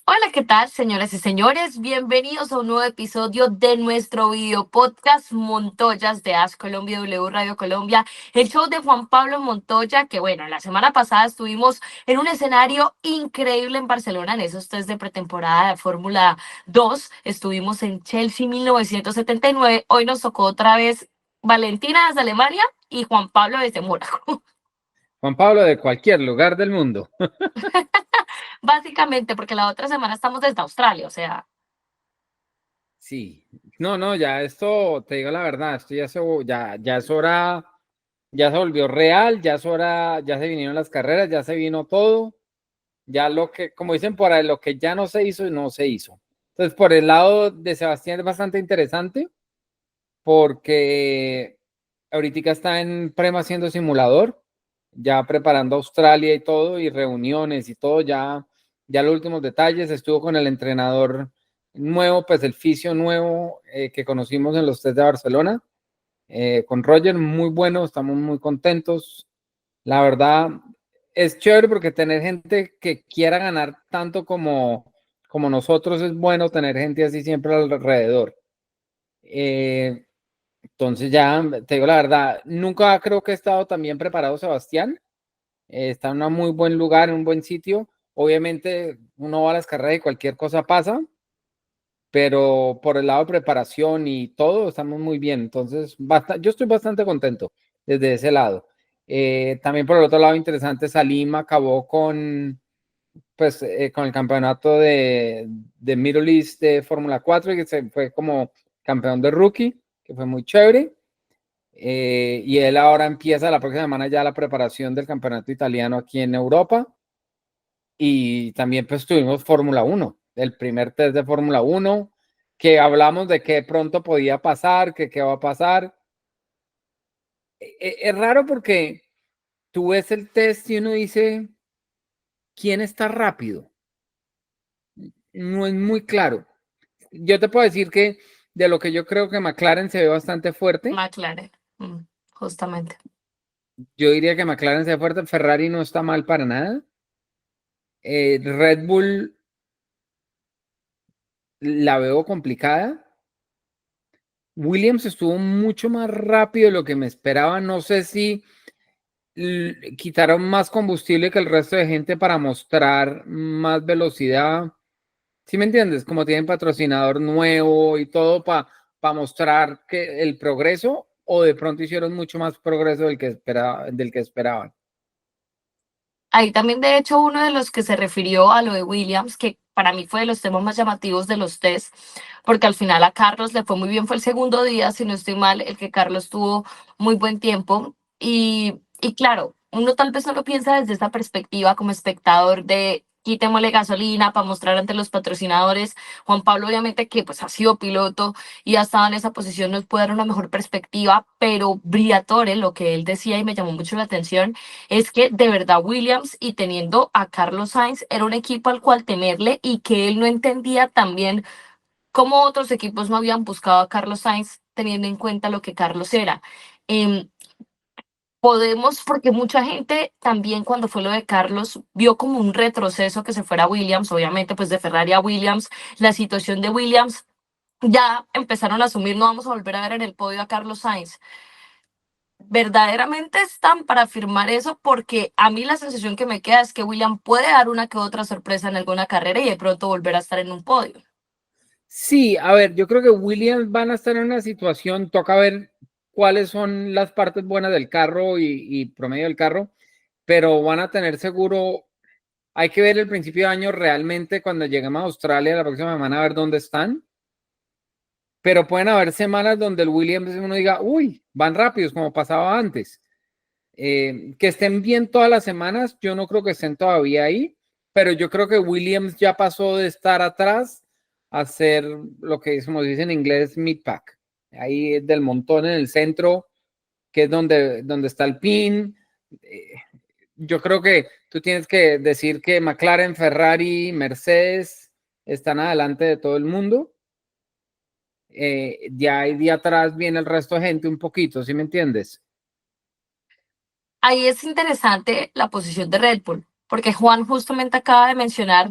Hola, ¿qué tal, señoras y señores? Bienvenidos a un nuevo episodio de nuestro video podcast Montoyas de As Colombia W Radio Colombia, el show de Juan Pablo Montoya, que bueno, la semana pasada estuvimos en un escenario increíble en Barcelona, en esos test de pretemporada de Fórmula 2, estuvimos en Chelsea 1979, hoy nos tocó otra vez Valentina desde Alemania y Juan Pablo desde Mónaco. Juan Pablo, de cualquier lugar del mundo. Básicamente, porque la otra semana estamos desde Australia, o sea, Sí, no, ya esto, te digo la verdad, esto ya es hora, ya se volvió real, ya es hora, ya se vinieron las carreras, ya se vino todo, ya lo que, como dicen por ahí, lo que ya no se hizo, no se hizo. Entonces, por el lado de Sebastián es bastante interesante, porque ahorita está en Prema haciendo simulador, ya preparando Australia y todo, y reuniones y todo, ya los últimos detalles, estuvo con el entrenador nuevo, pues el fisio nuevo que conocimos en los test de Barcelona, con Roger, muy bueno, estamos muy contentos. La verdad, es chévere porque tener gente que quiera ganar tanto como nosotros es bueno tener gente así siempre alrededor. Entonces ya, te digo la verdad, nunca creo que he estado tan bien preparado Sebastián. Está en un muy buen lugar, en un buen sitio. Obviamente uno va a las carreras y cualquier cosa pasa, pero por el lado de preparación y todo estamos muy bien. Entonces, yo estoy bastante contento desde ese lado. También por el otro lado interesante, Salim acabó con el campeonato de Middle East de Fórmula 4 y que se fue como campeón de rookie, que fue muy chévere. Y él ahora empieza la próxima semana ya la preparación del campeonato italiano aquí en Europa. Y también pues tuvimos Fórmula 1, el primer test de Fórmula 1, que hablamos de que pronto podía pasar, que qué va a pasar. Es raro porque tú ves el test y uno dice, ¿quién está rápido? No es muy claro. Yo te puedo decir que de lo que yo creo que McLaren se ve bastante fuerte, McLaren, justamente. yo diría que McLaren se ve fuerte, Ferrari no está mal para nada. Red Bull la veo complicada. Williams estuvo mucho más rápido de lo que me esperaba. No sé si quitaron más combustible que el resto de gente para mostrar más velocidad. ¿Sí me entiendes? Como tienen patrocinador nuevo y todo para mostrar que el progreso, o de pronto hicieron mucho más progreso del que esperaban. Ahí también, de hecho, uno de los que se refirió a lo de Williams, que para mí fue de los temas más llamativos de los test, porque al final a Carlos le fue muy bien, fue el segundo día, si no estoy mal, el que Carlos tuvo muy buen tiempo. Y claro, uno tal vez no lo piensa desde esta perspectiva como espectador de quitémosle gasolina para mostrar ante los patrocinadores. Juan Pablo, obviamente, que pues ha sido piloto y ha estado en esa posición, nos puede dar una mejor perspectiva, pero Briatore, lo que él decía y me llamó mucho la atención, es que de verdad Williams y teniendo a Carlos Sainz era un equipo al cual temerle y que él no entendía también cómo otros equipos no habían buscado a Carlos Sainz teniendo en cuenta lo que Carlos era. Eh, Podemos, porque mucha gente también cuando fue lo de Carlos vio como un retroceso que se fuera Williams, obviamente pues de Ferrari a Williams, la situación de Williams, ya empezaron a asumir, no vamos a volver a ver en el podio a Carlos Sainz. Verdaderamente están para afirmar eso, porque a mí la sensación que me queda es que William puede dar una que otra sorpresa en alguna carrera y de pronto volver a estar en un podio. Sí, a ver, yo creo que Williams van a estar en una situación, toca ver cuáles son las partes buenas del carro y promedio del carro, pero van a tener seguro. Hay que ver el principio de año realmente cuando lleguemos a Australia la próxima semana a ver dónde están. Pero pueden haber semanas donde el Williams uno diga, uy, van rápidos como pasaba antes. Que estén bien todas las semanas, yo no creo que estén todavía ahí, pero yo creo que Williams ya pasó de estar atrás a ser lo que como se dice en inglés, mid-pack. Ahí del montón en el centro, que es donde está el pin. Yo creo que tú tienes que decir que McLaren, Ferrari, Mercedes están adelante de todo el mundo. Ya ahí de atrás viene el resto de gente un poquito, ¿sí me entiendes? Ahí es interesante la posición de Red Bull, porque Juan justamente acaba de mencionar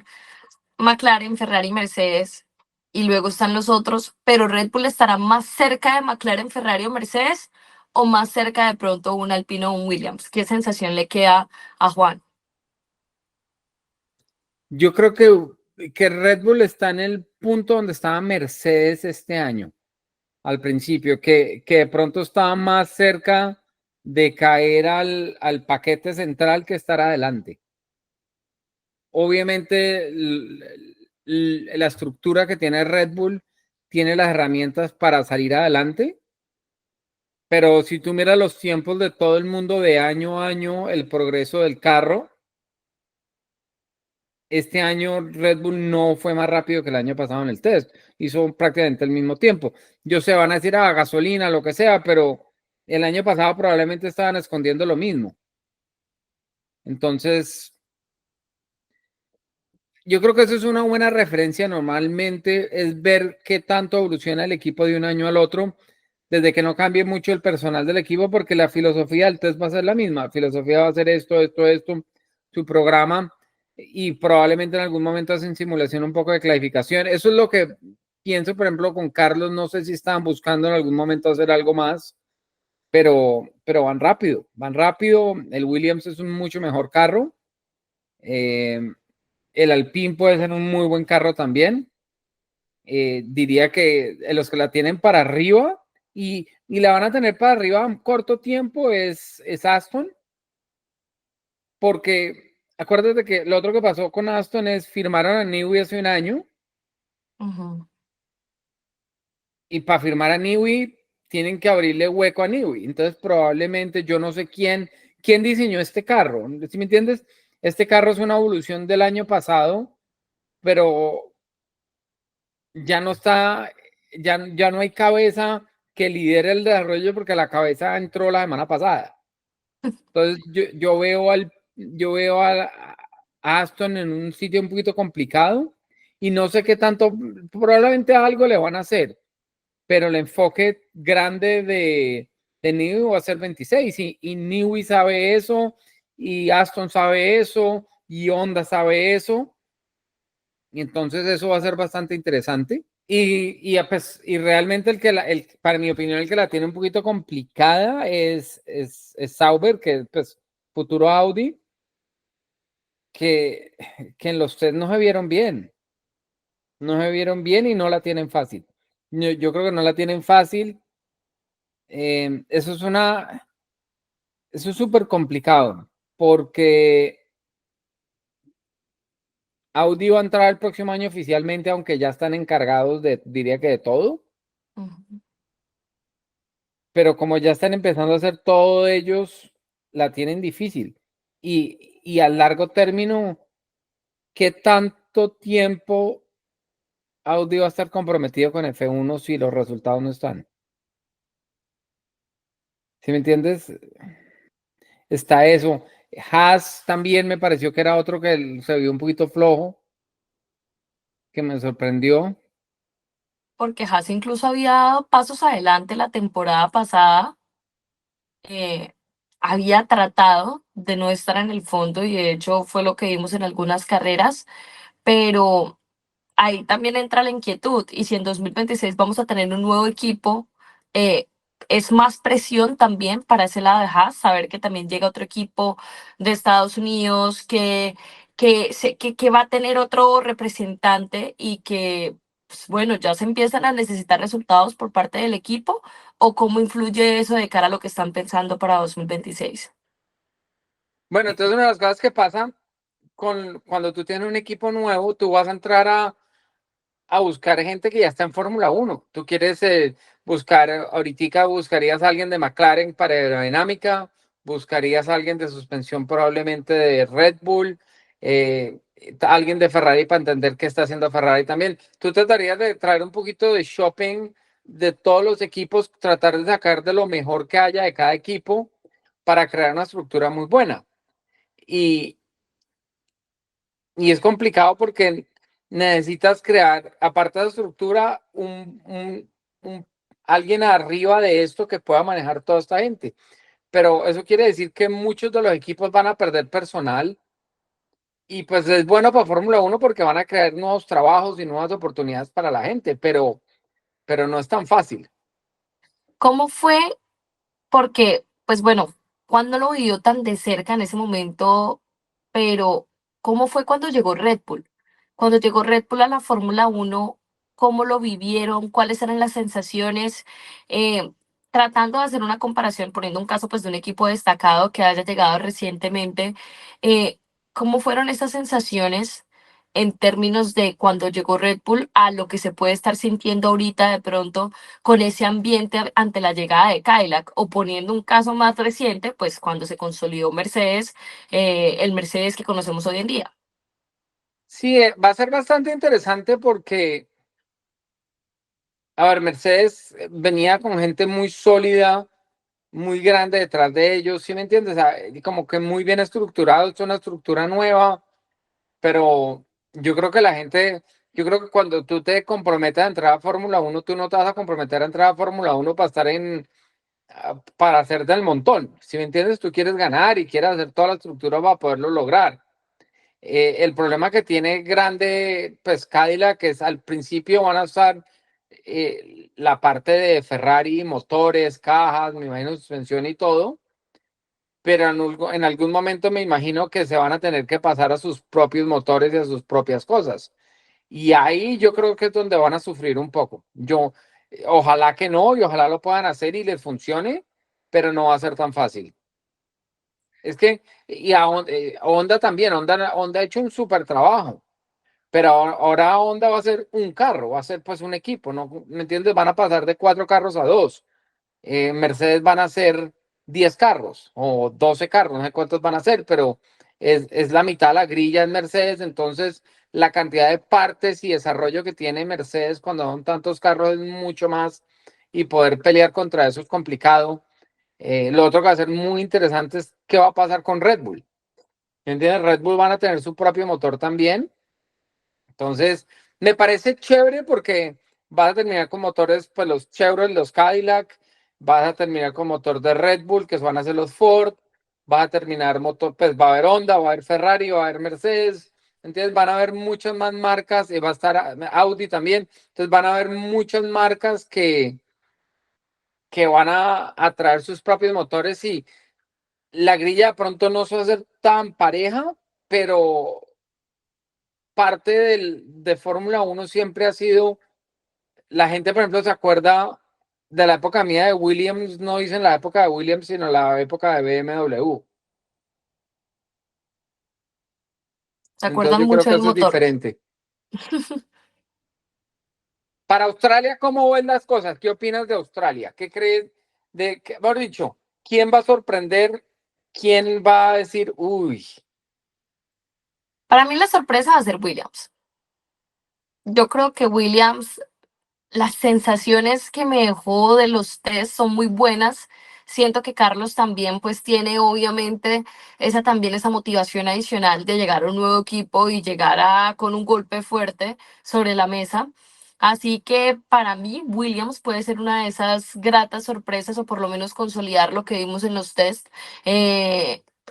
McLaren, Ferrari, Mercedes, y luego están los otros, pero Red Bull estará más cerca de McLaren, Ferrari o Mercedes, o más cerca de pronto un Alpine o un Williams. ¿Qué sensación le queda a Juan? Yo creo que Red Bull está en el punto donde estaba Mercedes este año, al principio, que de pronto estaba más cerca de caer al paquete central que estar adelante. Obviamente, la estructura que tiene Red Bull tiene las herramientas para salir adelante, pero si tú miras los tiempos de todo el mundo de año a año, el progreso del carro, este año Red Bull no fue más rápido que el año pasado en el test, hizo prácticamente el mismo tiempo. Yo sé, van a decir a gasolina, lo que sea, pero el año pasado probablemente estaban escondiendo lo mismo. Entonces, yo creo que eso es una buena referencia. Normalmente es ver qué tanto evoluciona el equipo de un año al otro, desde que no cambie mucho el personal del equipo, porque la filosofía del test va a ser la misma. La filosofía va a ser esto, su programa, y probablemente en algún momento hacen simulación un poco de clasificación. Eso es lo que pienso, por ejemplo, con Carlos. No sé si estaban buscando en algún momento hacer algo más, pero van rápido, van rápido. El Williams es un mucho mejor carro. El Alpine puede ser un muy buen carro también. Diría que los que la tienen para arriba y la van a tener para arriba en corto tiempo es Aston, porque acuérdate que lo otro que pasó con Aston es firmaron a Newey hace un año Ujú. y para firmar a Newey tienen que abrirle hueco a Newey. Entonces probablemente yo no sé quién diseñó este carro. ¿Sí me entiendes? Este carro es una evolución del año pasado, pero ya no está, ya no hay cabeza que lidere el desarrollo porque la cabeza entró la semana pasada. Entonces yo veo a Aston en un sitio un poquito complicado y no sé qué tanto, probablemente algo le van a hacer, pero el enfoque grande de Newey va a ser 26 y Newey sabe eso y Aston sabe eso y Honda sabe eso y entonces eso va a ser bastante interesante. Pues, y realmente para mi opinión, el que la tiene un poquito complicada es Sauber, que pues futuro Audi, que, que en los test no se vieron bien. No se vieron bien y no la tienen fácil. Yo creo que no la tienen fácil. Eso es súper complicado porque Audi va a entrar el próximo año oficialmente, aunque ya están encargados diría que de todo. Ujú. Pero como ya están empezando a hacer todo ellos, la tienen difícil. Y a largo término, ¿qué tanto tiempo Audi va a estar comprometido con F1 si los resultados no están? ¿Sí me entiendes? Está eso. Haas también me pareció que era otro que se vio un poquito flojo, que me sorprendió. Porque Haas incluso había dado pasos adelante la temporada pasada, eh, había tratado de no estar en el fondo y de hecho fue lo que vimos en algunas carreras, pero ahí también entra la inquietud y si en 2026 vamos a tener un nuevo equipo, eh, es más presión también para ese lado de Haas, saber que también llega otro equipo de Estados Unidos que va a tener otro representante y que, pues, bueno, ya se empiezan a necesitar resultados por parte del equipo o cómo influye eso de cara a lo que están pensando para 2026. Bueno, entonces una de las cosas que pasa cuando tú tienes un equipo nuevo, tú vas a entrar a buscar gente que ya está en Fórmula Uno. Tú quieres buscar, ahorita buscarías a alguien de McLaren para aerodinámica, buscarías a alguien de suspensión probablemente de Red Bull, alguien de Ferrari para entender qué está haciendo Ferrari también. Tú tratarías de traer un poquito de shopping de todos los equipos, tratar de sacar de lo mejor que haya de cada equipo para crear una estructura muy buena. Y, y es complicado porque necesitas crear, aparte de la estructura, alguien arriba de esto que pueda manejar toda esta gente. Pero eso quiere decir que muchos de los equipos van a perder personal Y pues es bueno para Fórmula Uno porque van a crear nuevos trabajos y nuevas oportunidades para la gente, pero no es tan fácil. ¿Cómo fue? Porque, pues bueno, cuando lo vivió tan de cerca en ese momento, pero ¿cómo fue cuando llegó Red Bull? Cuando llegó Red Bull a la Fórmula Uno, ¿cómo lo vivieron? ¿Cuáles eran las sensaciones? Eh, Tratando de hacer una comparación, poniendo un caso pues de un equipo destacado que haya llegado recientemente, eh, ¿cómo fueron esas sensaciones en términos de cuando llegó Red Bull a lo que se puede estar sintiendo ahorita de pronto con ese ambiente ante la llegada de Cadillac? O poniendo un caso más reciente, pues cuando se consolidó Mercedes, el Mercedes que conocemos hoy en día. Sí, va a ser bastante interesante porque, a ver, Mercedes venía con gente muy sólida, muy grande detrás de ellos, ¿sí me entiendes? O sea, como que muy bien estructurado, es una estructura nueva, pero yo creo que la gente, yo creo que cuando tú te comprometes a entrar a Fórmula Uno, tú no te vas a comprometer a entrar a Fórmula Uno para estar para hacer del montón, ¿sí me entiendes? Tú quieres ganar y quieres hacer toda la estructura para poderlo lograr. El problema que tiene grande, pues Cadillac, que es al principio van a usar la parte de Ferrari, motores, cajas, me imagino suspensión y todo, pero en algún momento me imagino que se van a tener que pasar a sus propios motores y a sus propias cosas. Y ahí yo creo que es donde van a sufrir un poco. Ojalá que no, y ojalá lo puedan hacer y les funcione, pero no va a ser tan fácil. Es que, Honda también, Honda ha hecho un súper trabajo. Pero ahora Honda va a ser un carro, va a ser pues un equipo, ¿no? ¿Me entiendes? Van a pasar de 4 carros a 2. Mercedes van a ser 10 carros o 12 carros, no sé cuántos van a ser, pero es la mitad de la grilla en Mercedes, entonces la cantidad de partes y desarrollo que tiene Mercedes cuando son tantos carros es mucho más y poder pelear contra eso es complicado. Lo otro que va a ser muy interesante es qué va a pasar con Red Bull. ¿Me entiendes? Red Bull van a tener su propio motor también. Entonces, me parece chévere porque vas a terminar con motores, pues los Chevrolet, los Cadillac, vas a terminar con motor de Red Bull, que van a ser los Ford, vas a terminar motor, pues va a haber Honda, va a haber Ferrari, va a haber Mercedes, entonces van a haber muchas más marcas y va a estar Audi también, entonces van a haber muchas marcas que van a traer sus propios motores y la grilla de pronto no suele ser tan pareja, pero parte de Fórmula Uno siempre ha sido. La gente, por ejemplo, se acuerda de la época mía de Williams, no dicen la época de Williams, sino la época de BMW. ¿Se Entonces acuerdan yo creo mucho que del eso es motor? diferente. Para Australia, ¿cómo ven las cosas? ¿Qué opinas de Australia? ¿Qué crees mejor dicho, quién va a sorprender? ¿Quién va a decir, uy? Para mí la sorpresa va a ser Williams. Yo creo que Williams, las sensaciones que me dejó de los test son muy buenas. Siento que Carlos también pues tiene obviamente esa motivación adicional de llegar a un nuevo equipo y llegar con un golpe fuerte sobre la mesa. Así que para mí Williams puede ser una de esas gratas sorpresas o por lo menos consolidar lo que vimos en los test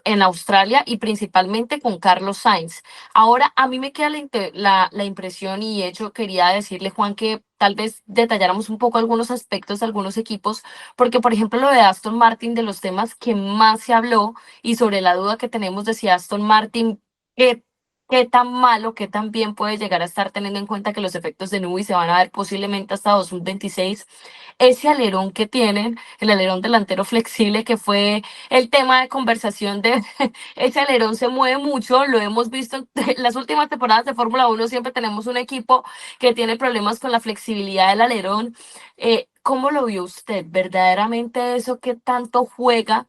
en Australia y principalmente con Carlos Sainz. Ahora, a mí me queda la impresión y de hecho quería decirle, Juan, que tal vez detalláramos un poco algunos aspectos de algunos equipos, porque por ejemplo lo de Aston Martin, de los temas que más se habló y sobre la duda que tenemos de si Aston Martin, qué, qué tan malo, qué tan bien puede llegar a estar teniendo en cuenta que los efectos de Newey se van a ver posiblemente hasta 2026, ese alerón que tienen, el alerón delantero flexible que fue el tema de conversación de ese alerón se mueve mucho, lo hemos visto en las últimas temporadas de Fórmula Uno, siempre tenemos un equipo que tiene problemas con la flexibilidad del alerón. ¿Cómo lo vio usted? ¿Verdaderamente eso qué tanto juega?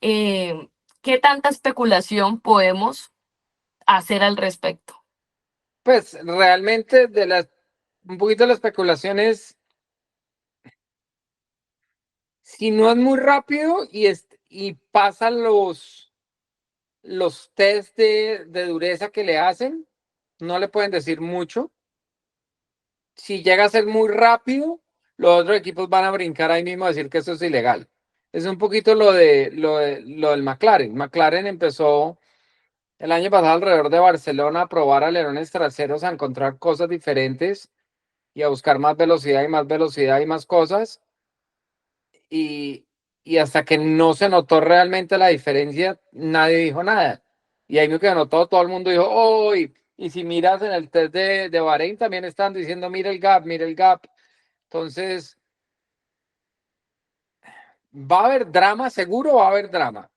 Eh, ¿Qué tanta especulación podemos hacer al respecto? Pues realmente un poquito de la especulación es, si no es muy rápido y pasa los test de dureza que le hacen, no le pueden decir mucho. Si llega a ser muy rápido, los otros equipos van a brincar ahí mismo a decir que eso es ilegal. Es un poquito lo del McLaren. McLaren empezó el año pasado alrededor de Barcelona a probar alerones traseros, a encontrar cosas diferentes y a buscar más velocidad y más velocidad y más cosas. Y, y hasta que no se notó realmente la diferencia, nadie dijo nada. Y ahí me quedó notado, todo el mundo dijo, oh, y si miras en el test de Bahrein, también están diciendo, mira el gap, mira el gap. Entonces, va a haber drama, seguro va a haber drama.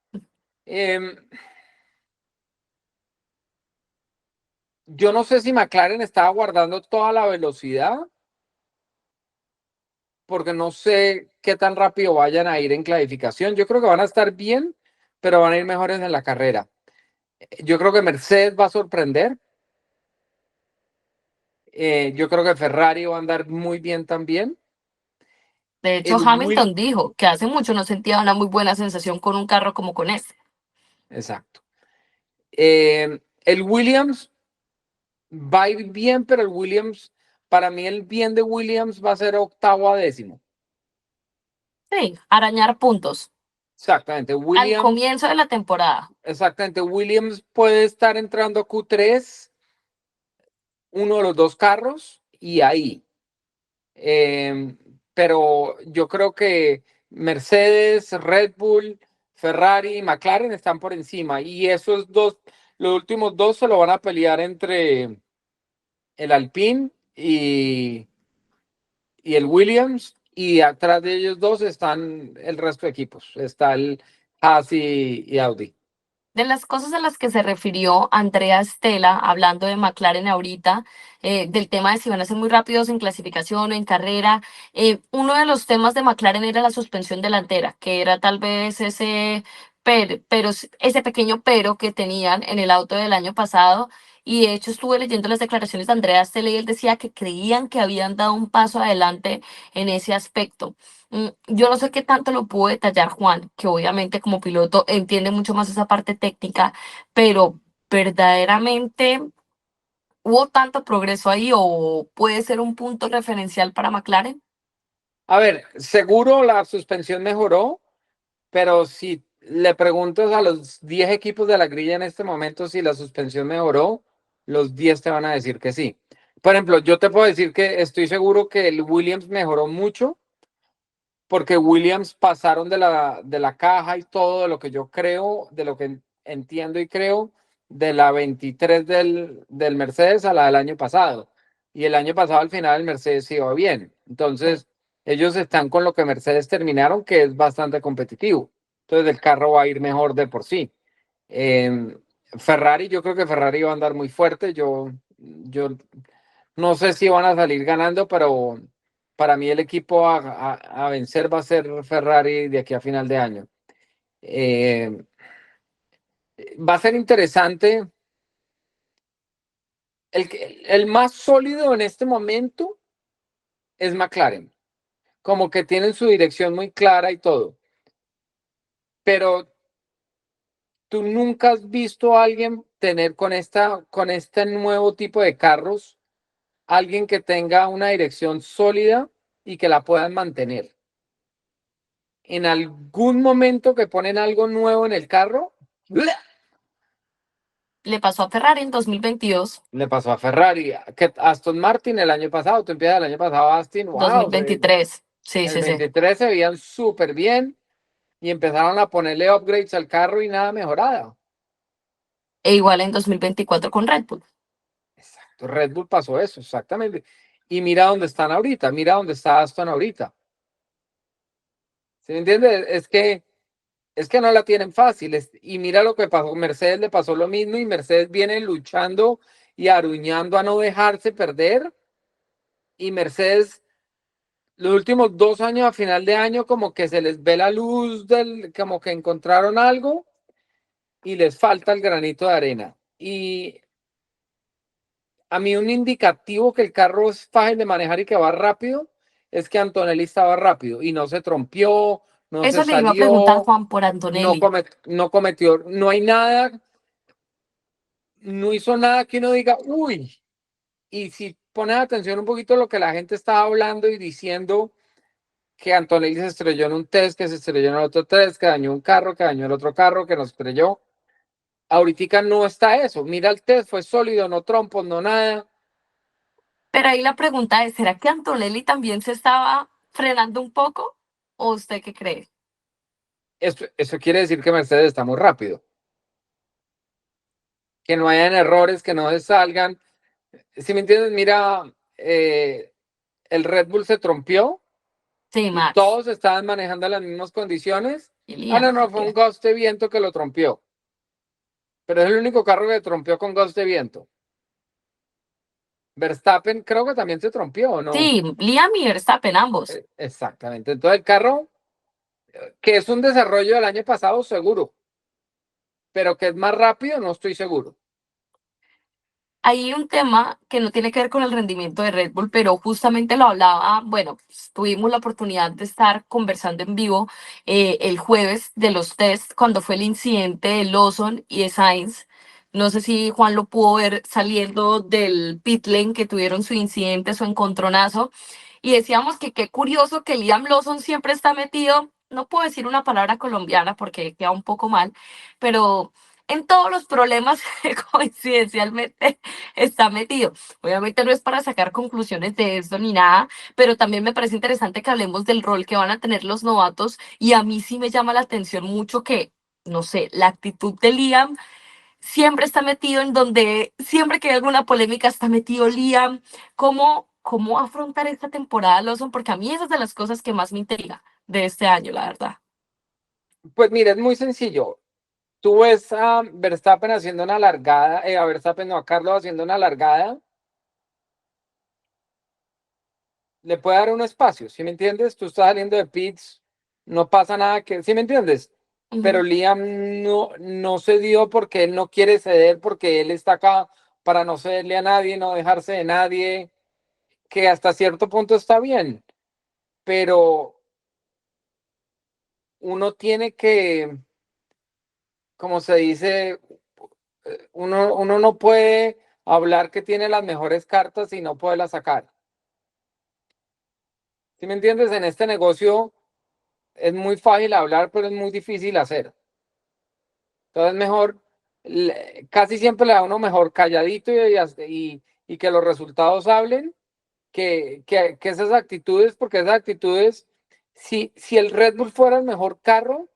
Yo no sé si McLaren estaba guardando toda la velocidad, porque no sé qué tan rápido vayan a ir en clasificación. Yo creo que van a estar bien, pero van a ir mejores en la carrera. Yo creo que Mercedes va a sorprender. Yo creo que Ferrari va a andar muy bien también. De hecho, El Will, Hamilton dijo que hace mucho no sentía una muy buena sensación con un carro como con este. exacto. El Williams va a ir bien, pero el Williams, para mí el bien de Williams va a ser octavo a décimo. Sí, arañar puntos Exactamente. al Williams, comienzo de la temporada. exactamente. Williams puede estar entrando a Q3, uno de los dos carros, y ahí. Pero yo creo que Mercedes, Red Bull, Ferrari y McLaren están por encima. Y esos dos, los últimos dos se lo van a pelear entre el Alpine y el Williams. Y atrás de ellos dos están el resto de equipos. Está el Haas y Audi. De las cosas a las que se refirió Andrea Stella, hablando de McLaren ahorita, del tema de si van a ser muy rápidos en clasificación o en carrera, uno de los temas de McLaren era la suspensión delantera, que era tal vez ese pequeño pero que tenían en el auto del año pasado. Y de hecho estuve leyendo las declaraciones de Andrea Stella y él decía que creían que habían dado un paso adelante en ese aspecto. Yo no sé qué tanto lo pudo detallar Juan, que obviamente como piloto entiende mucho más esa parte técnica, pero verdaderamente hubo tanto progreso ahí o puede ser un punto referencial para McLaren. A ver, seguro la suspensión mejoró, pero si le preguntas a los 10 equipos de la grilla en este momento si la suspensión mejoró, los 10 te van a decir que sí. Por ejemplo, yo te puedo decir que estoy seguro que el Williams mejoró mucho porque Williams pasaron de la caja y todo de lo que yo creo, de lo que entiendo y creo, de la 23 del Mercedes a la del año pasado. Y el año pasado al final el Mercedes iba bien. Sí. Entonces, ellos están con lo que Mercedes terminaron, que es bastante competitivo. Entonces, el carro va a ir mejor de por sí. Eh, Ferrari, yo creo que Ferrari va a andar muy fuerte. Yo no sé si van a salir ganando, pero para mí el equipo a vencer va a ser Ferrari de aquí a final de año. Eh, Va a ser interesante. El más sólido en este momento es McLaren, como que tienen su dirección muy clara y todo. Pero tú nunca has visto a alguien tener con este nuevo tipo de carros, alguien que tenga una dirección sólida y que la puedan mantener. En algún momento que ponen algo nuevo en el carro, Le pasó a Ferrari en 2022, le pasó a Ferrari, que Aston Martin el año pasado, tú empiezas el año pasado, Aston, wow, 2023. Sí, el sí, sí. 23 se veían súper bien y empezaron a ponerle upgrades al carro y nada mejorada. E igual en 2024 con Red Bull. Exacto, Red Bull pasó eso, exactamente. Y mira dónde están ahorita, mira dónde está Aston ahorita. ¿Sí me entiendes? Es que no la tienen fácil. Y mira lo que pasó, Mercedes le pasó lo mismo y Mercedes viene luchando y aruñando a no dejarse perder. Y Mercedes, los últimos 2 años a final de año, como que se les ve la luz como que encontraron algo y les falta el granito de arena. Y a mí un indicativo que el carro es fácil de manejar y que va rápido es que Antonelli estaba rápido y no se trompió, no se Eso le iba a preguntar salió, Juan por Antonelli. no cometió, no hay nada, no hizo nada que uno diga, uy. Y si pones atención un poquito a lo que la gente estaba hablando y diciendo que Antonelli se estrelló en un test, que se estrelló en el otro test, que dañó un carro, que dañó el otro carro, que nos estrelló. Ahorita no está eso. Mira el test, fue sólido, no trompos, no nada. Pero ahí la pregunta es, ¿será que Antonelli también se estaba frenando un poco? ¿O usted qué cree? Eso quiere decir que Mercedes está muy rápido. Que no hayan errores, que no se salgan. Si me entiendes, mira, el Red Bull se trompió Sí, y Max todos estaban manejando las mismas condiciones. y Ah, Liam no, no, fue un también. gust de viento que lo trompió. Pero es el único carro que trompió con gust de viento. Verstappen creo que también se trompió, ¿o no? Sí, Liam y Verstappen ambos. Exactamente. Entonces el carro, que es un desarrollo del año pasado, seguro, pero que es más rápido, no estoy seguro. Hay un tema que no tiene que ver con el rendimiento de Red Bull, pero justamente lo hablaba, bueno, pues, tuvimos la oportunidad de estar conversando en vivo el jueves de los test cuando fue el incidente de Lawson y de Sainz. No sé si Juan lo pudo ver saliendo del pit lane que tuvieron su incidente, su encontronazo. Y decíamos que qué curioso que Liam Lawson siempre está metido, no puedo decir una palabra colombiana porque queda un poco mal, pero en todos los problemas coincidencialmente está metido. Obviamente no es para sacar conclusiones de esto ni nada, pero también me parece interesante que hablemos del rol que van a tener los novatos y a mí sí me llama la atención mucho que, no sé, la actitud de Liam siempre está metido en donde, siempre que hay alguna polémica está metido Liam. ¿Cómo afrontar esta temporada, Lawson? Porque a mí esas es de las cosas que más me intriga de este año, la verdad. Pues mira, es muy sencillo. Tú ves a Verstappen haciendo una largada, a Verstappen no, a Carlos haciendo una largada, le puede dar un espacio, ¿sí me entiendes? Tú estás saliendo de pits, no pasa nada que, ¿sí me entiendes? Pero Ujú. Liam no se dio porque él no quiere ceder, porque él está acá para no cederle a nadie, no dejarse de nadie, que hasta cierto punto está bien, pero uno tiene que, como se dice, uno no puede hablar que tiene las mejores cartas y no poderlas sacar. ¿Sí me entiendes? En este negocio es muy fácil hablar, pero es muy difícil hacer. Entonces mejor, casi siempre le da a uno mejor calladito y que los resultados hablen que esas actitudes, porque esas actitudes, si el Red Bull fuera el mejor carro,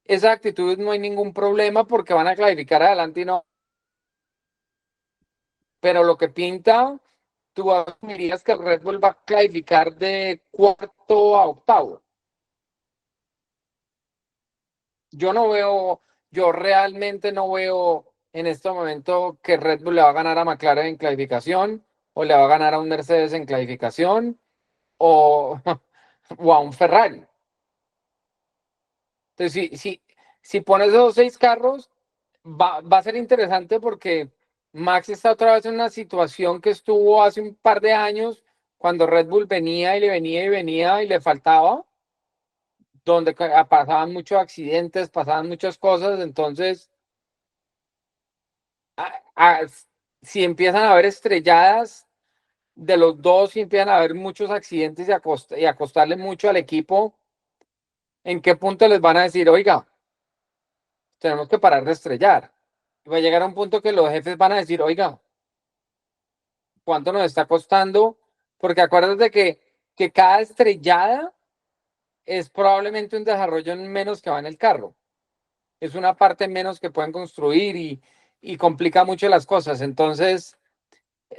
esas actitudes no hay ningún problema porque van a clasificar adelante y no. Pero lo que pinta, tú asumirías que el Red Bull va a clasificar de cuarto a octavo. Yo no veo, yo realmente no veo en este momento que Red Bull le va a ganar a McLaren en clasificación o le va a ganar a un Mercedes en clasificación o, o a un Ferrari. Entonces, si pones esos seis carros, va a ser interesante porque Max está otra vez en una situación que estuvo hace un par de años cuando Red Bull venía y le venía y venía y le faltaba, donde pasaban muchos accidentes, pasaban muchas cosas, entonces a- a- si empiezan a haber estrelladas de los dos, si empiezan a haber muchos accidentes y acostarle mucho al equipo, ¿en qué punto les van a decir, oiga, tenemos que parar de estrellar? Y va a llegar a un punto que los jefes van a decir, oiga, ¿cuánto nos está costando? Porque acuérdate que cada estrellada es probablemente un desarrollo menos que va en el carro. Es una parte menos que pueden construir y complica mucho las cosas. Entonces,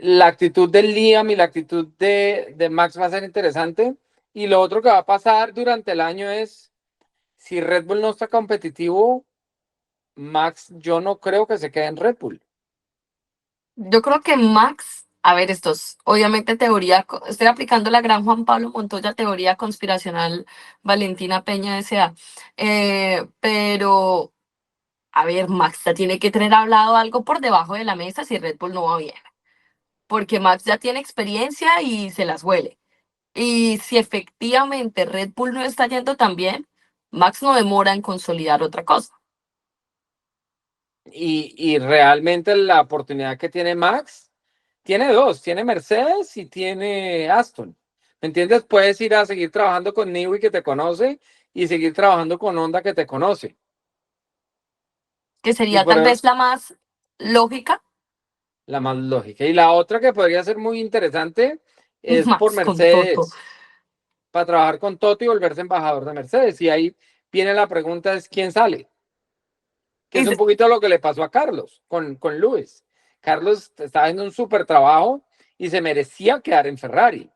la actitud del Liam y la actitud de Max va a ser interesante. Y lo otro que va a pasar durante el año es, si Red Bull no está competitivo, Max, yo no creo que se quede en Red Bull. Yo creo que Max, a ver, esto es obviamente teoría, estoy aplicando la gran Juan Pablo Montoya, teoría conspiracional Valentina Peña S.A. Pero, a ver, Max ya tiene que tener hablado algo por debajo de la mesa si Red Bull no va bien, porque Max ya tiene experiencia y se las huele. Y si efectivamente Red Bull no está yendo tan bien, Max no demora en consolidar otra cosa. Y realmente la oportunidad que tiene Max, tiene dos, tiene Mercedes y tiene Aston. ¿Me entiendes? Puedes ir a seguir trabajando con Newey que te conoce y seguir trabajando con Honda que te conoce. que Y sería por tal eso, vez la más lógica. la más lógica. Y la otra que podría ser muy interesante es por Max con Toto. Mercedes, para trabajar con Toto y volverse embajador de Mercedes. Y ahí viene la pregunta, es ¿quién sale? Que es un Es- poquito lo que le pasó a Carlos con Lewis. Carlos estaba haciendo un súper trabajo y se merecía quedar en Ferrari.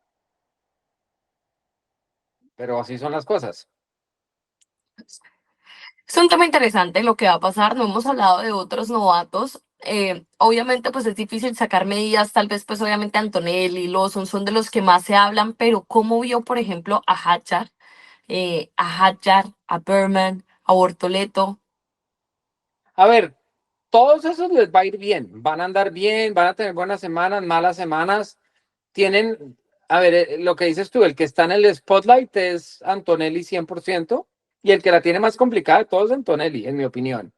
Pero así son las cosas. Es un tema interesante lo que va a pasar. No hemos hablado de otros novatos. Obviamente, pues es difícil sacar medidas. Tal vez, pues obviamente Antonelli, Lawson son de los que más se hablan. Pero ¿cómo vio, por ejemplo, a Berman, a Bortoleto? A ver, todos esos les va a ir bien. Van a andar bien, van a tener buenas semanas, malas semanas. Tienen, a ver, lo que dices tú, el que está en el spotlight es Antonelli 100%. Y el que la tiene más complicada de todos es Antonelli, en mi opinión.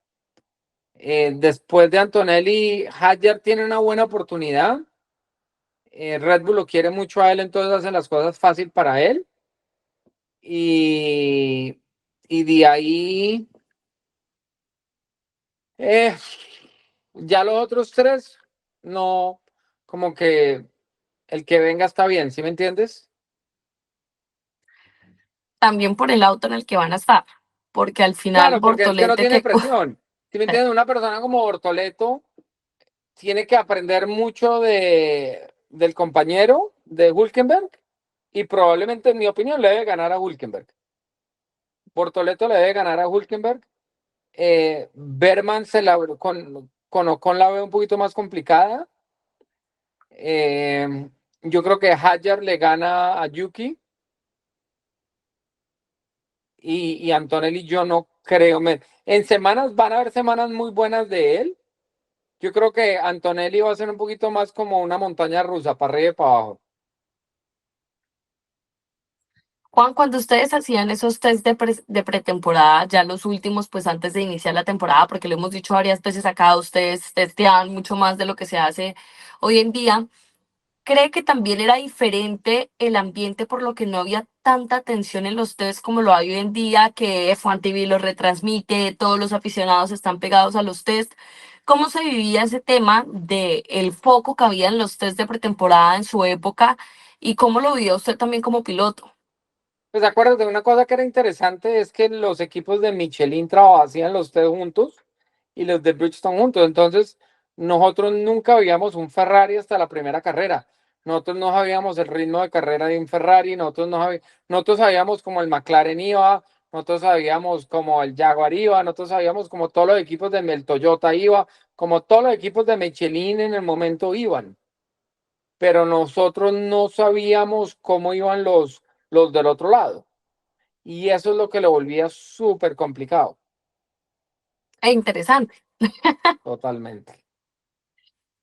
Después de Antonelli, Hadjar tiene una buena oportunidad. Red Bull lo quiere mucho a él, entonces hacen las cosas fácil para él. Y, y de ahí, eh, ya los otros tres, no, como que el que venga está bien, ¿sí me entiendes? También por el auto en el que van a estar. Porque al final Claro, porque es que no Bortolete tiene que... presión. ¿Sí me entiendes? Una persona como Bortoleto tiene que aprender mucho del compañero de Hülkenberg y probablemente, en mi opinión, le debe ganar a Hülkenberg. Bortoleto le debe ganar a Hülkenberg. Berman con Ocon la veo un poquito más complicada. Eh, yo creo que Hadjar le gana a Yuki y Antonelli yo no creo. En semanas van a haber semanas muy buenas de él. Yo creo que Antonelli va a ser un poquito más como una montaña rusa, para arriba y para abajo. Juan, cuando ustedes hacían esos test de pretemporada, ya los últimos, pues antes de iniciar la temporada, porque lo hemos dicho varias veces acá, ustedes testeaban mucho más de lo que se hace hoy en día, ¿cree que también era diferente el ambiente por lo que no había tanta atención en los test como lo hay hoy en día, que F1 TV lo retransmite, todos los aficionados están pegados a los test? ¿Cómo se vivía ese tema de el foco que había en los test de pretemporada en su época y cómo lo vio usted también como piloto? Pues acuérdate, una cosa que era interesante es que los equipos de Michelin trabajaban los tres juntos y los de Bridgestone juntos. Entonces, nosotros nunca veíamos un Ferrari hasta la primera carrera. Nosotros no sabíamos el ritmo de carrera de un Ferrari, nosotros sabíamos cómo el McLaren iba, nosotros sabíamos cómo el Jaguar iba, nosotros sabíamos cómo todos los equipos de el Toyota iba, como todos los equipos de Michelin en el momento iban. Pero nosotros no sabíamos cómo iban los del otro lado. Y eso es lo que lo volvía súper complicado, E interesante. totalmente.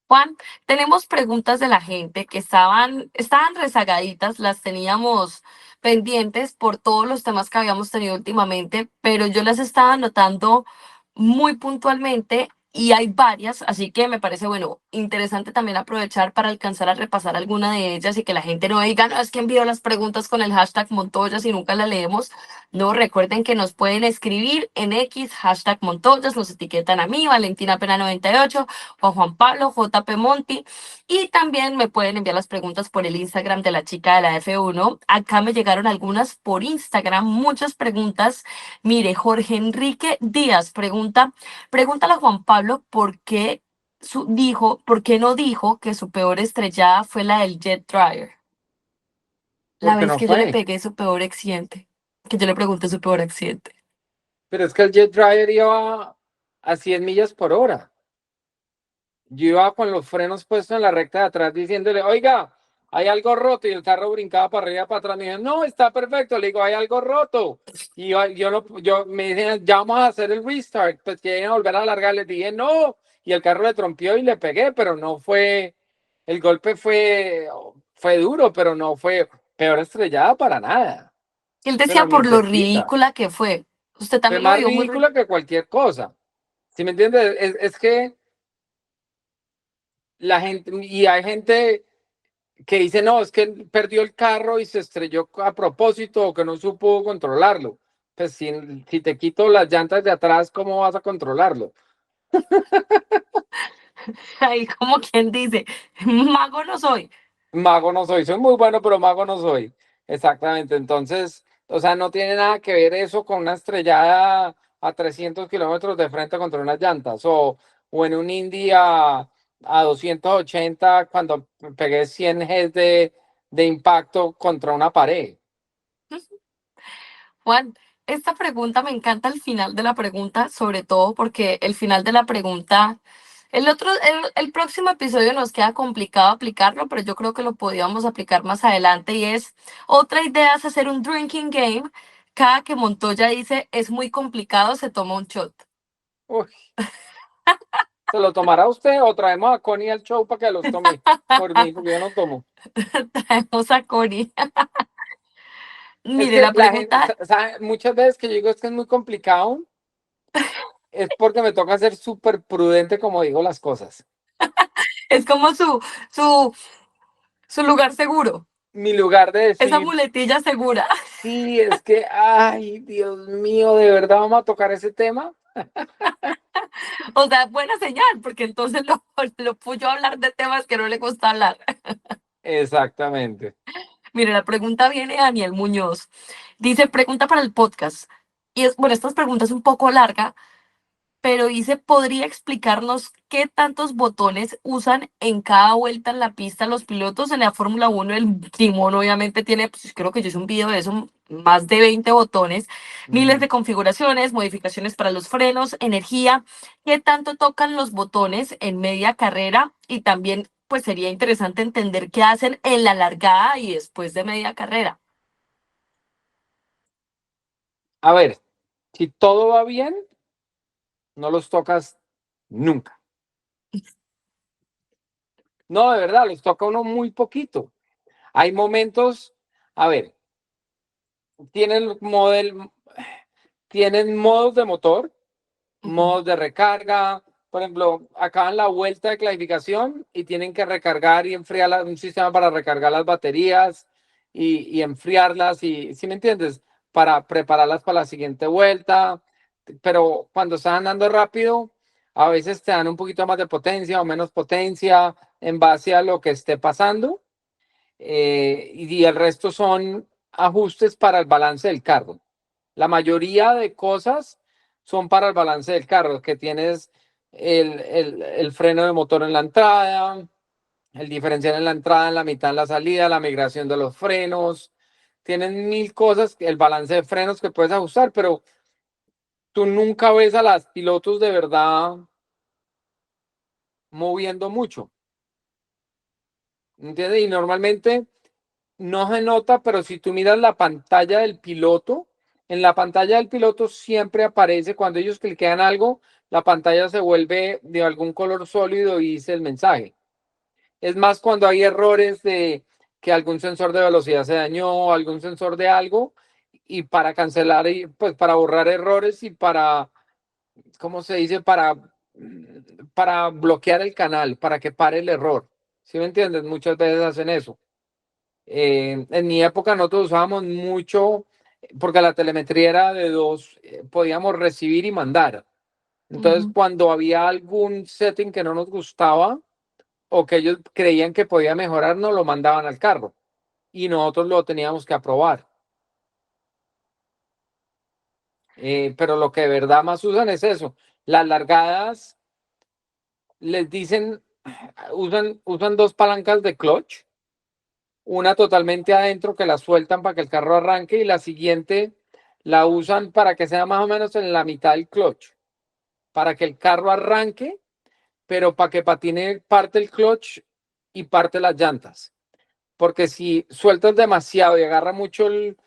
Juan, tenemos preguntas de la gente que estaban rezagaditas, las teníamos pendientes por todos los temas que habíamos tenido últimamente, pero yo las estaba anotando muy puntualmente y hay varias, así que me parece, bueno, interesante también aprovechar para alcanzar a repasar alguna de ellas y que la gente no diga, no, es que envió las preguntas con el hashtag Montoyas y nunca las leemos. No, recuerden que nos pueden escribir en X, hashtag Montoyas, nos etiquetan a mí, Valentina Pena 98 o Juan Pablo JP Monti. Y también me pueden enviar las preguntas por el Instagram de la chica de la F1. Acá me llegaron algunas por Instagram, muchas preguntas. Mire, Jorge Enrique Díaz pregúntale a Juan Pablo por qué no dijo que su peor estrellada fue la del Jet Dryer. La Porque vez no que yo le fue. pegué su peor accidente, que yo le pregunté su peor accidente. Pero es que el Jet Dryer iba a 100 millas por hora. Yo iba con los frenos puestos en la recta de atrás diciéndole, oiga, hay algo roto. Y el carro brincaba para arriba, para atrás. Me dijo, no, está perfecto. Le digo, hay algo roto. Y yo me dicen, ya vamos a hacer el restart. Pues quieren volver a alargar. Les dije, no. Y el carro le trompió y le pegué, pero no fue, el golpe fue duro, pero no fue peor estrellada para nada. Él Pero decía ni por lo cerquita. ridícula que fue. Usted Fue también lo más vio ridícula que cualquier cosa. ¿Sí me entiendes? Es que la gente, y hay gente que dice, no, es que perdió el carro y se estrelló a propósito o que no supo controlarlo. Pues si te quito las llantas de atrás, ¿cómo vas a controlarlo? Ahí como quien dice, mago no soy. Mago no soy muy bueno, pero mago no soy. Exactamente. Entonces, o sea, no tiene nada que ver eso con una estrellada a 300 kilómetros de frente contra unas llantas o en un Indy a 280 cuando pegué 100 Gs de impacto contra una pared. Juan, esta pregunta me encanta el final de la pregunta, sobre todo porque el final de la pregunta, el próximo episodio nos queda complicado aplicarlo, pero yo creo que lo podíamos aplicar más adelante y es, otra idea es hacer un drinking game. Cada que Montoya dice es muy complicado, se toma un shot. Uy, ¿se lo tomará usted o traemos a Connie al show para que los tome por mí? Porque yo no tomo. Traemos a Cori. Es Mire, que la la gente, pregunta ¿sabe? Muchas veces que yo digo es que es muy complicado, es porque me toca ser súper prudente como digo las cosas. es como su, su lugar seguro, Mi lugar de esa decir, muletilla segura. sí, es que, ay, Dios mío, ¿de verdad vamos a tocar ese tema? O sea, buena señal, porque entonces lo puyo a hablar de temas que no le gusta hablar. Exactamente. Mire, la pregunta viene de Daniel Muñoz. Dice, pregunta para el podcast. Y es, bueno, esta pregunta es un poco larga, pero dice, ¿podría explicarnos qué tantos botones usan en cada vuelta en la pista los pilotos? En la Fórmula 1 el timón obviamente tiene, pues creo que yo hice un video de eso, más de 20 botones, miles Ujú. de configuraciones, modificaciones para los frenos, energía. ¿Qué tanto tocan los botones en media carrera? Y también, pues sería interesante entender qué hacen en la largada y después de media carrera. A ver, si todo va bien, no los tocas nunca. No, de verdad, los toca uno muy poquito. Hay momentos, a ver, tienen tienen modos de motor, Ujú, modos de recarga. Por ejemplo, acaban la vuelta de clasificación y tienen que recargar y enfriar un sistema para recargar las baterías y enfriarlas, y ¿sí me entiendes? Para prepararlas para la siguiente vuelta. Pero cuando están andando rápido, a veces te dan un poquito más de potencia o menos potencia en base a lo que esté pasando. Y el resto son ajustes para el balance del carro. La mayoría de cosas son para el balance del carro, que tienes el freno de motor en la entrada, el diferencial en la entrada, en la mitad en la salida, la migración de los frenos. Tienen mil cosas, el balance de frenos que puedes ajustar, pero tú nunca ves a las pilotos de verdad moviendo mucho, ¿entiendes? Y normalmente no se nota, pero si tú miras la pantalla del piloto, en la pantalla del piloto siempre aparece, cuando ellos cliquean algo, la pantalla se vuelve de algún color sólido y dice el mensaje. Es más cuando hay errores de que algún sensor de velocidad se dañó, algún sensor de algo, y para cancelar, y pues para borrar errores y para, ¿cómo se dice? Para bloquear el canal, para que pare el error. ¿Sí me entiendes? Muchas veces hacen eso. En mi época nosotros usábamos mucho, porque la telemetría era de dos, podíamos recibir y mandar. Entonces, ujú. cuando había algún setting que no nos gustaba o que ellos creían que podía mejorar, nos lo mandaban al carro y nosotros lo teníamos que aprobar. Pero lo que de verdad más usan es eso. Las largadas les dicen, usan dos palancas de clutch, una totalmente adentro que la sueltan para que el carro arranque y la siguiente la usan para que sea más o menos en la mitad del clutch, para que el carro arranque, pero para que patine parte el clutch y parte las llantas. Porque si sueltas demasiado y agarra mucho el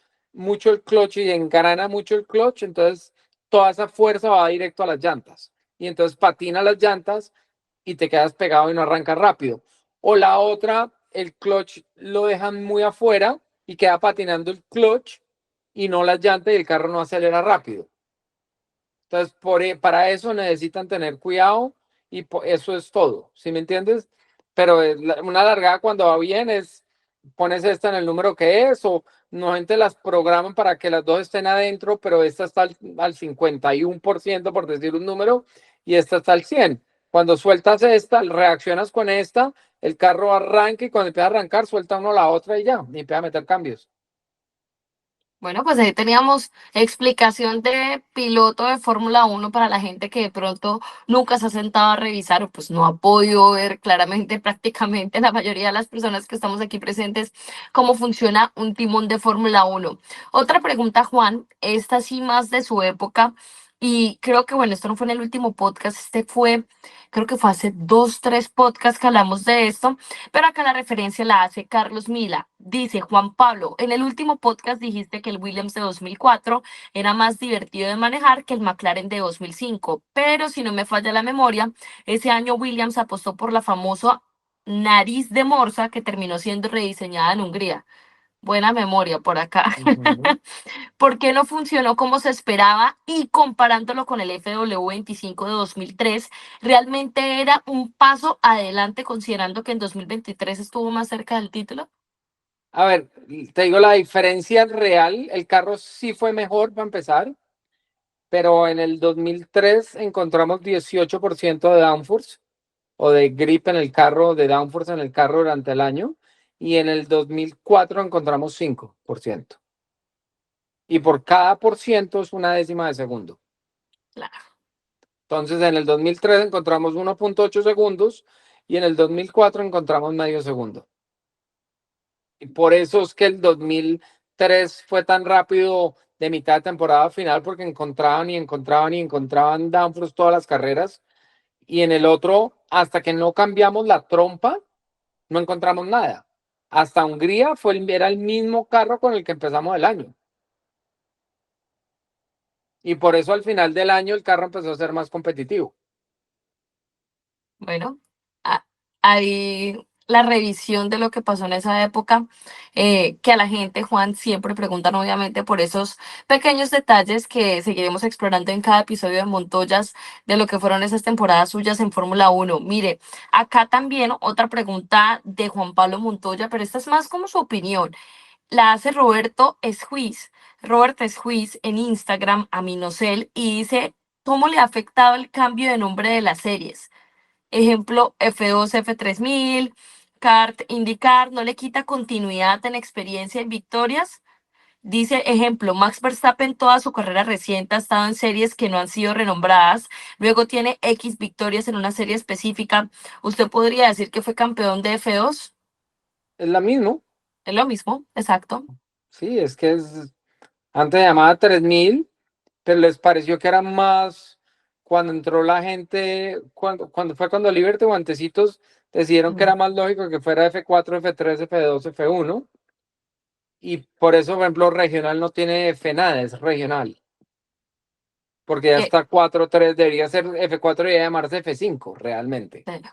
clutch y engrana mucho el clutch, entonces toda esa fuerza va directo a las llantas. Y entonces patina las llantas y te quedas pegado y no arrancas rápido. O la otra, el clutch lo dejan muy afuera y queda patinando el clutch y no las llantas y el carro no acelera rápido. Entonces, para eso necesitan tener cuidado y eso es todo, ¿sí me entiendes? Pero una largada cuando va bien es, pones esta en el número que es, o no gente las programan para que las dos estén adentro, pero esta está al 51%, por decir un número, y esta está al 100. Cuando sueltas esta, reaccionas con esta, el carro arranca y cuando empieza a arrancar, suelta uno la otra y ya, y empieza a meter cambios. Bueno, pues ahí teníamos explicación de piloto de Fórmula 1 para la gente que de pronto nunca se ha sentado a revisar o pues no ha podido ver claramente prácticamente la mayoría de las personas que estamos aquí presentes cómo funciona un timón de Fórmula 1. Otra pregunta, Juan, esta sí más de su época y creo que bueno, esto no fue en el último podcast, creo que fue hace 2, 3 podcasts que hablamos de esto, pero acá la referencia la hace Carlos Mila. Dice Juan Pablo, en el último podcast dijiste que el Williams de 2004 era más divertido de manejar que el McLaren de 2005, pero si no me falla la memoria, ese año Williams apostó por la famosa nariz de morsa que terminó siendo rediseñada en Hungría. Buena memoria por acá. Ujú. ¿Por qué no funcionó como se esperaba? Y comparándolo con el FW25 de 2003, realmente era un paso adelante considerando que en 2023 estuvo más cerca del título. A ver, te digo la diferencia real, el carro sí fue mejor para empezar, pero en el 2003 encontramos 18% de downforce o de grip en el carro, de downforce en el carro durante el año, y en el 2004 encontramos 5%. Y por cada por ciento es una décima de segundo. Claro. Entonces, en el 2003 encontramos 1,8 segundos y en el 2004 encontramos medio segundo. Y por eso es que el 2003 fue tan rápido de mitad de temporada final, porque encontraban y encontraban y encontraban downforce todas las carreras. Y en el otro, hasta que no cambiamos la trompa, no encontramos nada. Hasta Hungría era el mismo carro con el que empezamos el año. Y por eso al final del año el carro empezó a ser más competitivo. Bueno, ahí la revisión de lo que pasó en esa época, que a la gente, Juan, siempre preguntan obviamente por esos pequeños detalles que seguiremos explorando en cada episodio de Montoyas de lo que fueron esas temporadas suyas en Fórmula 1. Mire, acá también otra pregunta de Juan Pablo Montoya, pero esta es más como su opinión. La hace Roberto Esjuiz. Robert Esjuiz en Instagram a Minocel y dice, ¿cómo le ha afectado el cambio de nombre de las series? Ejemplo, F2, F3000, kart, IndyCar, no le quita continuidad en experiencia en victorias. Dice, ejemplo, Max Verstappen toda su carrera reciente ha estado en series que no han sido renombradas, luego tiene X victorias en una serie específica. ¿Usted podría decir que fue campeón de F2? Es la misma. Es lo mismo, exacto. Sí, es que antes llamaba 3000, pero les pareció que era más cuando entró la gente, cuando Liberty o antecitos decidieron que Mm. era más lógico que fuera F4, F3, F2, F1. Y por eso, por ejemplo, regional no tiene F nada, es regional. Porque ya Que, está 4-3, debería ser F4 y debería llamarse F5, realmente. bueno.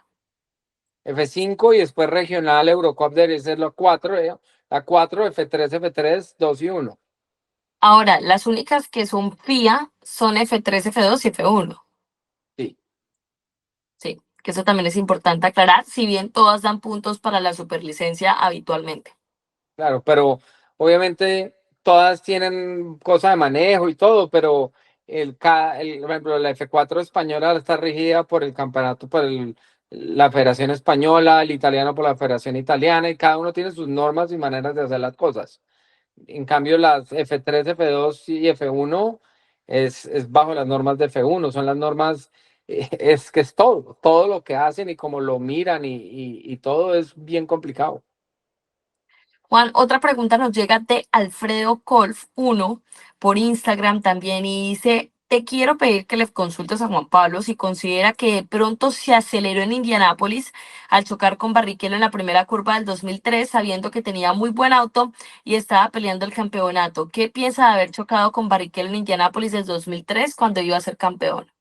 F5 y después regional, Eurocup debería ser la 4, la 4, F3, F3, 2 y 1. Ahora, las únicas que son FIA son F3, F2 y F1. Sí, Sí, que eso también es importante aclarar, si bien todas dan puntos para la superlicencia habitualmente. claro, pero obviamente todas tienen cosa de manejo y todo, pero por ejemplo, la F4 española está regida por el campeonato, la Federación Española, el italiano por la Federación Italiana, y cada uno tiene sus normas y maneras de hacer las cosas. En cambio, las F3, F2 y F1 es bajo las normas de F1, son las normas, es que es todo lo que hacen y cómo lo miran y todo es bien complicado. Juan, otra pregunta nos llega de Alfredo Colf 1 por Instagram también y dice, te quiero pedir que le consultes a Juan Pablo si considera que de pronto se aceleró en Indianápolis al chocar con Barrichello en la primera curva del 2003, sabiendo que tenía muy buen auto y estaba peleando el campeonato. ¿Qué piensa de haber chocado con Barrichello en Indianápolis del 2003 cuando iba a ser campeón?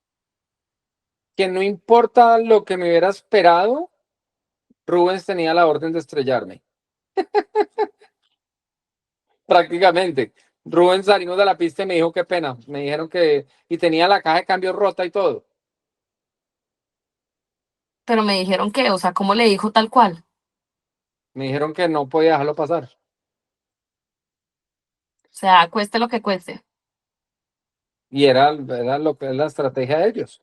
Que no importa lo que me hubiera esperado, Rubens tenía la orden de estrellarme. Prácticamente. Rubens salimos de la pista y me dijo qué pena. Me dijeron que, y tenía la caja de cambio rota y todo. Pero me dijeron que, o sea, ¿cómo le dijo tal cual? Me dijeron que no podía dejarlo pasar. O sea, cueste lo que cueste. Y era lo que es la estrategia de ellos.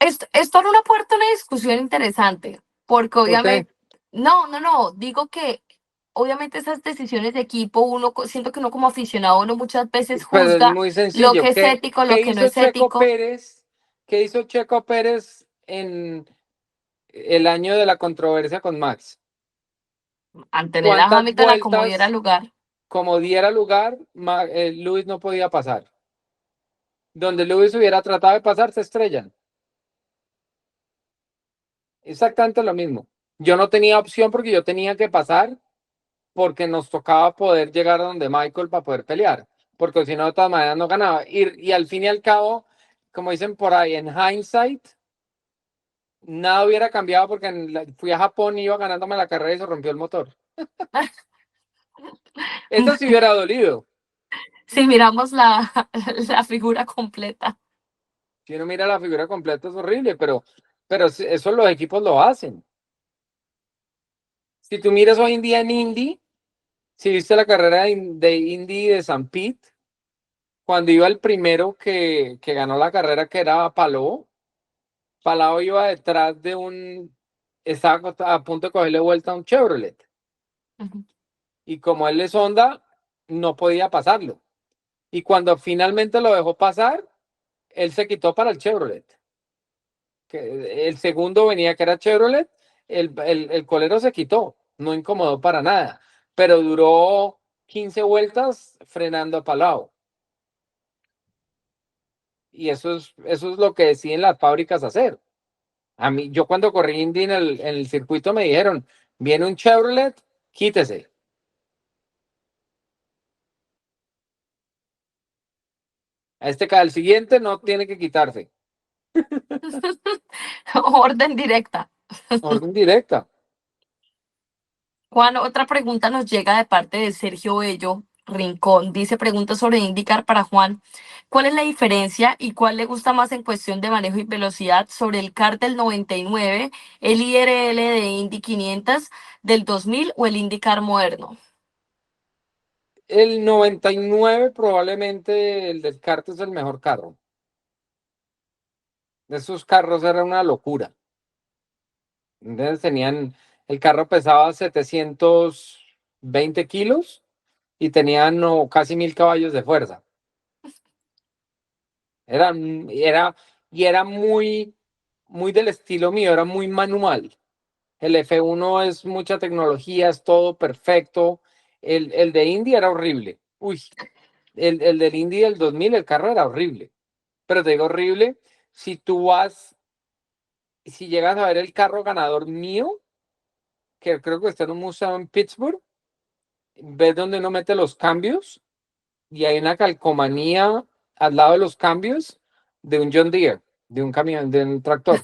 Esto abre una puerta a una discusión interesante, porque ¿Por qué? obviamente, no, digo que obviamente esas decisiones de equipo, siento que uno como aficionado, uno muchas veces Pues es juzga muy lo que sencillo. es ético, lo ¿Qué que no hizo es Checo ético. Pérez? ¿Qué hizo Checo Pérez en el año de la controversia con Max? Antener a ¿Cuántas Hamilton a como diera vueltas, lugar. como diera lugar, Lewis no podía pasar? Donde Lewis hubiera tratado de pasar, se estrellan. Exactamente lo mismo. Yo no tenía opción porque yo tenía que pasar porque nos tocaba poder llegar a donde Michael para poder pelear, porque si no, de todas maneras no ganaba. Y al fin y al cabo, como dicen por ahí, en hindsight, nada hubiera cambiado porque fui a Japón y iba ganándome la carrera y se rompió el motor. Eso sí hubiera dolido. Si miramos la figura completa. Si uno mira la figura completa es horrible, pero eso los equipos lo hacen. Si tú miras hoy en día en Indy, si viste la carrera de Indy de San Pete, cuando iba el primero que ganó la carrera, que era Palou, Palou iba detrás de estaba a punto de cogerle vuelta a un Chevrolet. Y como él es Honda, no podía pasarlo. Y cuando finalmente lo dejó pasar, él se quitó para el Chevrolet. Que el segundo venía que era Chevrolet, el colero se quitó, no incomodó para nada, pero duró 15 vueltas frenando a Palau. Y eso es lo que deciden las fábricas hacer. A mí, yo cuando corrí Indy en el circuito me dijeron, viene un Chevrolet, quítese. Al siguiente no tiene que quitarse. Orden directa. Orden directa. Juan, otra pregunta nos llega de parte de Sergio Bello Rincón. Dice, pregunta sobre IndyCar para Juan. ¿Cuál es la diferencia y cuál le gusta más en cuestión de manejo y velocidad sobre el kart del 99, el IRL de Indy 500 del 2000 o el IndyCar moderno? El 99 probablemente el del kart es el mejor carro. Esos carros era una locura. Entonces el carro pesaba 720 kilos y tenían no, casi 1000 caballos de fuerza. Era, y era muy, muy del estilo mío, era muy manual. El F1 es mucha tecnología, es todo perfecto. El de Indy era horrible. Uy, el del Indy del 2000, el carro era horrible. Pero te digo horrible, si tú si llegas a ver el carro ganador mío, que creo que está en un museo en Pittsburgh, ves donde uno mete los cambios y hay una calcomanía al lado de los cambios de un John Deere, de un camión, de un tractor.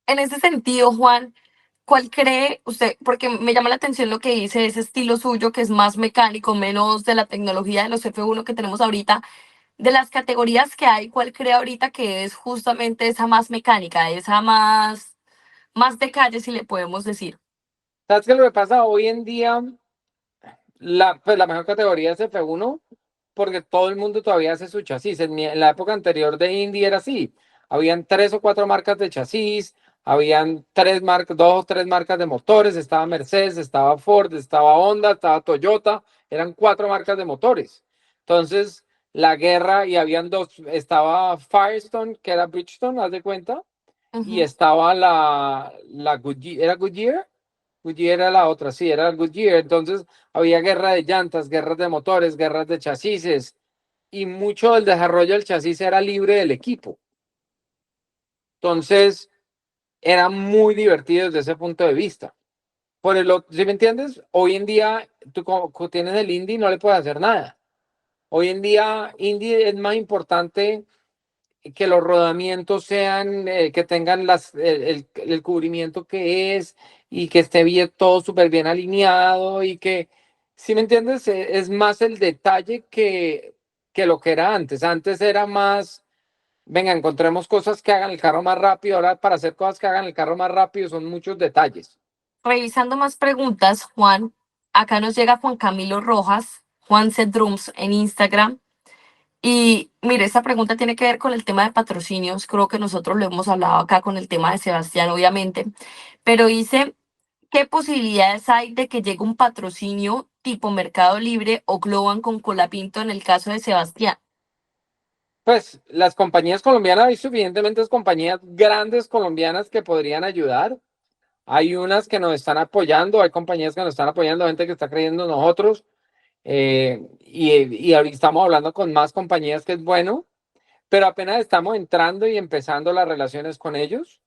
En ese sentido, Juan, ¿cuál cree usted? Porque me llama la atención lo que dice, ese estilo suyo que es más mecánico, menos de la tecnología de los F1 que tenemos ahorita. De las categorías que hay, ¿cuál cree ahorita que es justamente esa más mecánica, esa más de calle, si le podemos decir? ¿Sabes qué es lo que pasa? Hoy en día pues la mejor categoría es F1 porque todo el mundo todavía hace su chasis. En la época anterior de Indy era así. Habían 3 o 4 marcas de chasis, habían 2 o 3 marcas de motores, estaba Mercedes, estaba Ford, estaba Honda, estaba Toyota, eran 4 marcas de motores. Entonces, la guerra, y habían dos, estaba Firestone, que era Bridgestone, haz de cuenta, y Ujú. estaba la Goodyear, ¿era Goodyear? Goodyear era la otra, sí, era el Goodyear. Entonces había guerra de llantas, guerras de motores, guerras de chasis, y mucho del desarrollo del chasis era libre del equipo. Entonces era muy divertido desde ese punto de vista. ¿Sí me entiendes? Hoy en día tú tienes el Indy y no le puedes hacer nada. Hoy en día Indy es más importante que los rodamientos sean, que tengan el cubrimiento que es y que esté bien, todo súper bien alineado y que, si me entiendes, es más el detalle que lo que era antes. Antes era más, venga, encontremos cosas que hagan el carro más rápido. Ahora para hacer cosas que hagan el carro más rápido son muchos detalles. Revisando más preguntas, Juan, acá nos llega Juan Camilo Rojas, Juan C. Drums en Instagram. Y mire, esta pregunta tiene que ver con el tema de patrocinios. Creo que nosotros lo hemos hablado acá con el tema de Sebastián, obviamente, pero dice, ¿qué posibilidades hay de que llegue un patrocinio tipo Mercado Libre o Globan con Colapinto en el caso de Sebastián? Pues las compañías colombianas, hay suficientemente compañías grandes colombianas que podrían ayudar. Hay unas que nos están apoyando, hay compañías que nos están apoyando, gente que está creyendo en nosotros. Y ahorita estamos hablando con más compañías que es bueno, pero apenas estamos entrando y empezando las relaciones con ellos.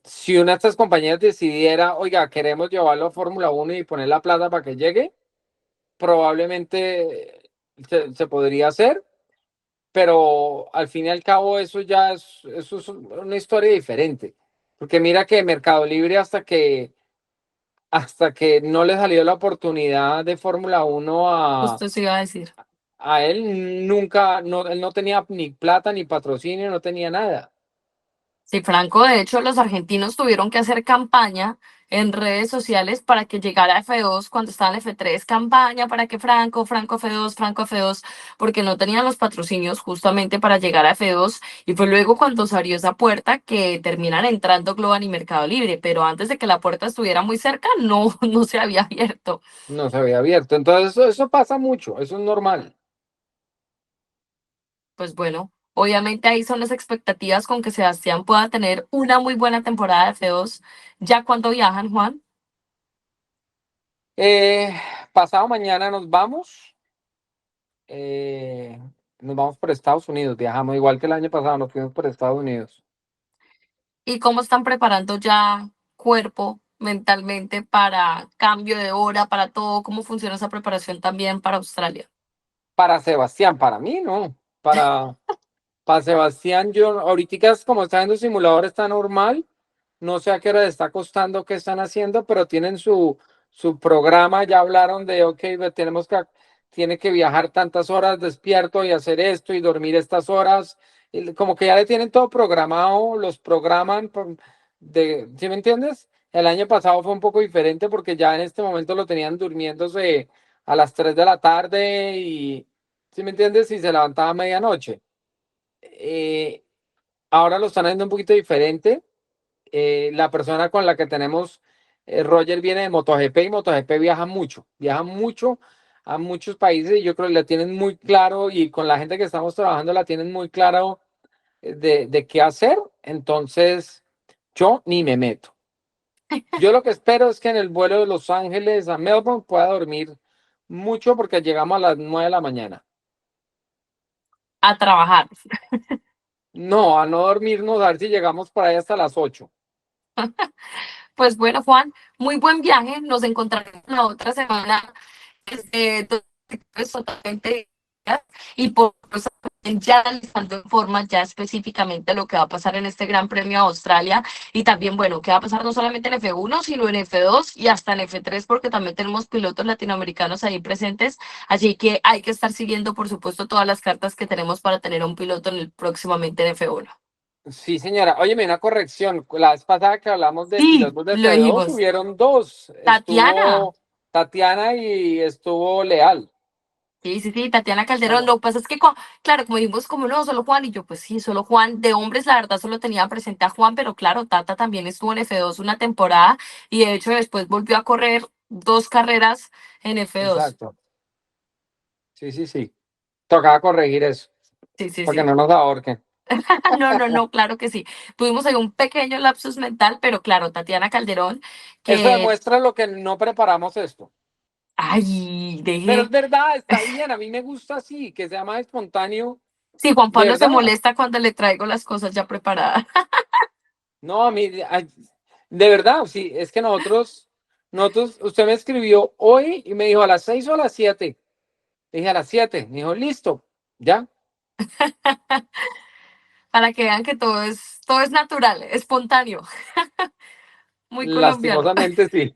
Si una de estas compañías decidiera, oiga, queremos llevarlo a Fórmula 1 y poner la plata para que llegue, probablemente se podría hacer, pero al fin y al cabo eso es una historia diferente. Porque mira que Mercado Libre hasta que no le salió la oportunidad de Fórmula 1 Justo se iba a decir. a él, nunca, no, él no tenía ni plata, ni patrocinio, no tenía nada. Sí, Franco, de hecho, los argentinos tuvieron que hacer campaña en redes sociales para que llegara a F2 cuando estaba en F3, campaña para que Franco F2, porque no tenían los patrocinios justamente para llegar a F2, y fue luego cuando se abrió esa puerta que terminan entrando Globan y Mercado Libre, pero antes de que la puerta estuviera muy cerca, no, no se había abierto. No se había abierto. Entonces eso pasa mucho, eso es normal. Pues bueno, obviamente ahí son las expectativas con que Sebastián pueda tener una muy buena temporada de F2. Ya cuando viajan, Juan. Eh, Pasado mañana nos vamos. eh, Nos vamos por Estados Unidos. Viajamos igual que el año pasado, nos fuimos por Estados Unidos. ¿Y cómo están preparando ya cuerpo, mentalmente, para cambio de hora, para todo? ¿Cómo funciona esa preparación también para Australia? Para Sebastián, para mí, ¿no? Para Sebastián, yo ahorita como está en el simulador está normal. No sé a qué hora le está costando, qué están haciendo, pero tienen su programa. Ya hablaron de, ok, tiene que viajar tantas horas despierto y hacer esto y dormir estas horas. Como que ya le tienen todo programado, los programan ¿sí me entiendes? El año pasado fue un poco diferente porque ya en este momento lo tenían durmiéndose a las 3 de la tarde y, ¿sí me entiendes? Y se levantaba a medianoche. Eh, Ahora lo están haciendo un poquito diferente. La persona con la que tenemos, Roger, viene de MotoGP y MotoGP viaja mucho a muchos países y yo creo que la tienen muy claro y con la gente que estamos trabajando la tienen muy claro de qué hacer. Entonces, yo ni me meto. Yo lo que espero es que en el vuelo de Los Ángeles a Melbourne pueda dormir mucho porque llegamos a las 9 de la mañana. A trabajar. No, a no dormirnos, a ver si llegamos por ahí hasta las 8. Pues bueno, Juan, muy buen viaje. Nos encontraremos la otra semana pues, totalmente y por eso ya analizando en forma ya específicamente lo que va a pasar en este Gran Premio de Australia y también, bueno, qué va a pasar no solamente en F1, sino en F2 y hasta en F3, porque también tenemos pilotos latinoamericanos ahí presentes, así que hay que estar siguiendo, por supuesto, todas las cartas que tenemos para tener a un piloto en el, próximamente en F1. Sí, señora. Óyeme, una corrección. La vez pasada que hablamos de Sí, pilotos de lo F2, dijimos. hubieron dos. Tatiana. Estuvo Tatiana y estuvo Leal. Sí, sí, sí, Tatiana Calderón. Bueno, Lo que pasa es que, claro, como dijimos, como no, solo Juan, y yo, pues sí, solo Juan. De hombres, la verdad, solo tenía presente a Juan, pero claro, Tata también estuvo en F2 una temporada y de hecho después volvió a correr dos carreras en F2. exacto. Sí, sí, sí. Tocaba corregir eso, Sí, sí, para que sí. no nos ahorquen. No, no, no, claro que sí. Tuvimos ahí un pequeño lapsus mental, pero claro, Tatiana Calderón, Eso que, demuestra lo que no preparamos esto. ay, Pero es dejé. verdad, está bien. A mí me gusta así, que sea más espontáneo. Sí, Juan De Pablo se verdad. molesta cuando le traigo las cosas ya preparadas. No, a mí, de verdad, sí, es que usted me escribió hoy y me dijo a las 6 o a las 7. Dije a las 7. Me dijo, listo, ya. Para que vean que todo es natural, espontáneo, muy colombiano. Lastimosamente sí.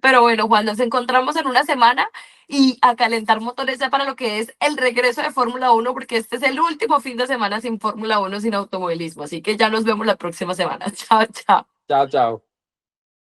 Pero bueno, Juan, nos encontramos en una semana y a calentar motores ya para lo que es el regreso de Fórmula 1, porque este es el último fin de semana sin Fórmula 1, sin automovilismo. Así que ya nos vemos la próxima semana. Chao, chao. Chao, chao.